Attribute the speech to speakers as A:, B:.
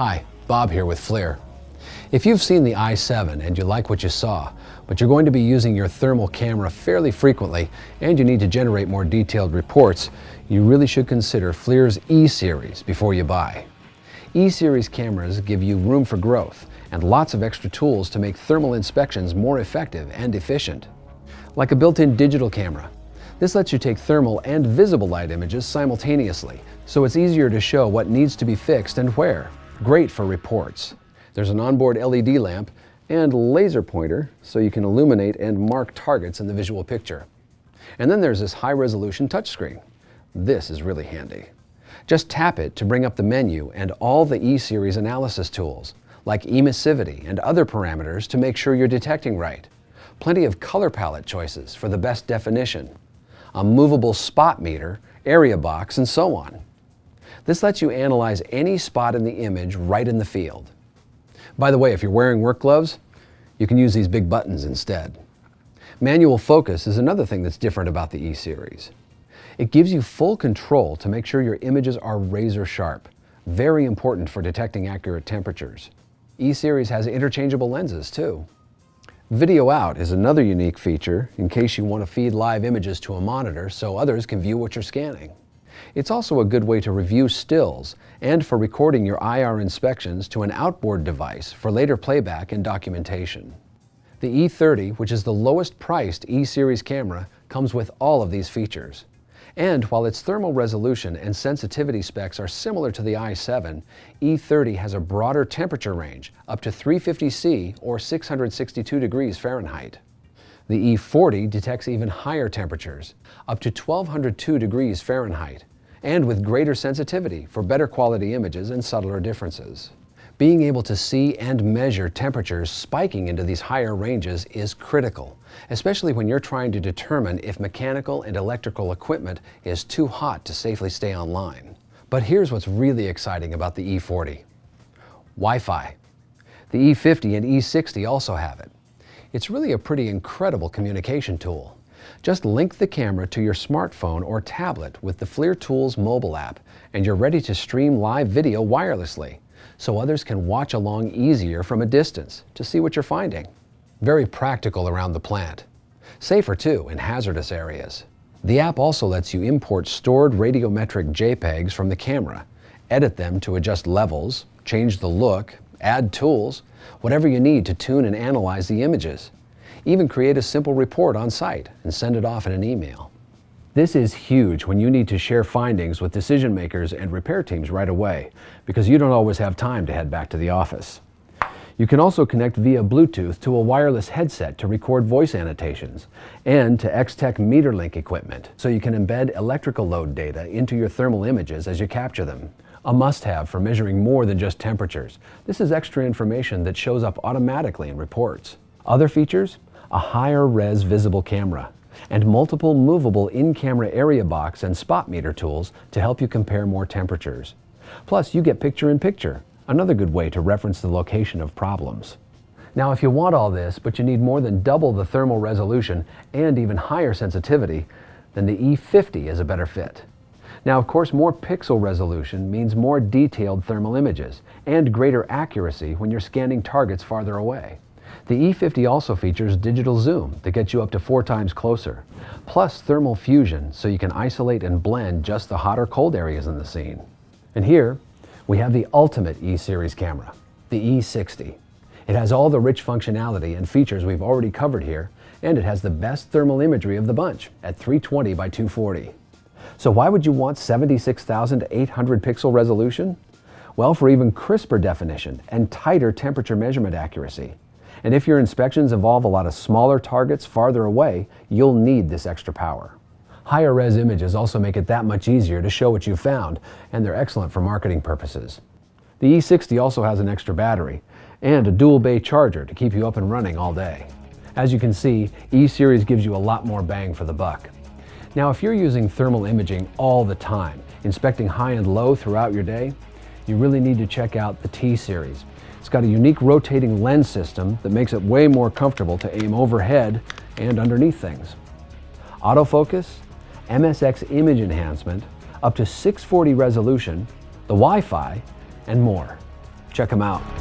A: Hi, Bob here with FLIR. If you've seen the i7 and you like what you saw, but you're going to be using your thermal camera fairly frequently and you need to generate more detailed reports, you really should consider FLIR's E-Series before you buy. E-Series cameras give you room for growth and lots of extra tools to make thermal inspections more effective and efficient. Like a built-in digital camera, this lets you take thermal and visible light images simultaneously, so it's easier to show what needs to be fixed and where. Great for reports. There's an onboard LED lamp and laser pointer so you can illuminate and mark targets in the visual picture. And then there's this high-resolution touchscreen. This is really handy. Just tap it to bring up the menu and all the E-Series analysis tools, like emissivity and other parameters to make sure you're detecting right. Plenty of color palette choices for the best definition, a movable spot meter, area box, and so on. This lets you analyze any spot in the image right in the field. By the way, if you're wearing work gloves, you can use these big buttons instead. Manual focus is another thing that's different about the E-Series. It gives you full control to make sure your images are razor sharp, very important for detecting accurate temperatures. E-Series has interchangeable lenses too. Video out is another unique feature in case you want to feed live images to a monitor so others can view what you're scanning. It's also a good way to review stills and for recording your IR inspections to an outboard device for later playback and documentation. The E30, which is the lowest priced E-Series camera, comes with all of these features. And while its thermal resolution and sensitivity specs are similar to the i7, E30 has a broader temperature range, up to 350 C or 662 degrees Fahrenheit. The E40 detects even higher temperatures, up to 1202 degrees Fahrenheit, and with greater sensitivity for better quality images and subtler differences. Being able to see and measure temperatures spiking into these higher ranges is critical, especially when you're trying to determine if mechanical and electrical equipment is too hot to safely stay online. But here's what's really exciting about the E40. Wi-Fi. The E50 and E60 also have it. It's really a pretty incredible communication tool. Just link the camera to your smartphone or tablet with the FLIR Tools mobile app, and you're ready to stream live video wirelessly, so others can watch along easier from a distance to see what you're finding. Very practical around the plant. Safer too in hazardous areas. The app also lets you import stored radiometric JPEGs from the camera, edit them to adjust levels, change the look, add tools, whatever you need to tune and analyze the images. Even create a simple report on site and send it off in an email. This is huge when you need to share findings with decision makers and repair teams right away, because you don't always have time to head back to the office. You can also connect via Bluetooth to a wireless headset to record voice annotations, and to X-Tech MeterLink equipment, so you can embed electrical load data into your thermal images as you capture them. A must-have for measuring more than just temperatures. This is extra information that shows up automatically in reports. Other features? A higher res visible camera, and multiple movable in-camera area box and spot meter tools to help you compare more temperatures. Plus, you get picture-in-picture, another good way to reference the location of problems. Now, if you want all this, but you need more than double the thermal resolution and even higher sensitivity, then the E50 is a better fit. Now, of course, more pixel resolution means more detailed thermal images and greater accuracy when you're scanning targets farther away. The E50 also features digital zoom that gets you up to 4 times closer, plus thermal fusion so you can isolate and blend just the hot or cold areas in the scene. And here, we have the ultimate E-Series camera, the E60. It has all the rich functionality and features we've already covered here, and it has the best thermal imagery of the bunch at 320 by 240. So why would you want 76,800 pixel resolution? Well, for even crisper definition and tighter temperature measurement accuracy. And if your inspections involve a lot of smaller targets farther away, you'll need this extra power. Higher res images also make it that much easier to show what you've found, and they're excellent for marketing purposes. The E60 also has an extra battery and a dual bay charger to keep you up and running all day. As you can see, E-Series gives you a lot more bang for the buck. Now, if you're using thermal imaging all the time, inspecting high and low throughout your day, you really need to check out the T-Series. It's got a unique rotating lens system that makes it way more comfortable to aim overhead and underneath things. Autofocus, MSX image enhancement, up to 640 resolution, the Wi-Fi, and more. Check them out.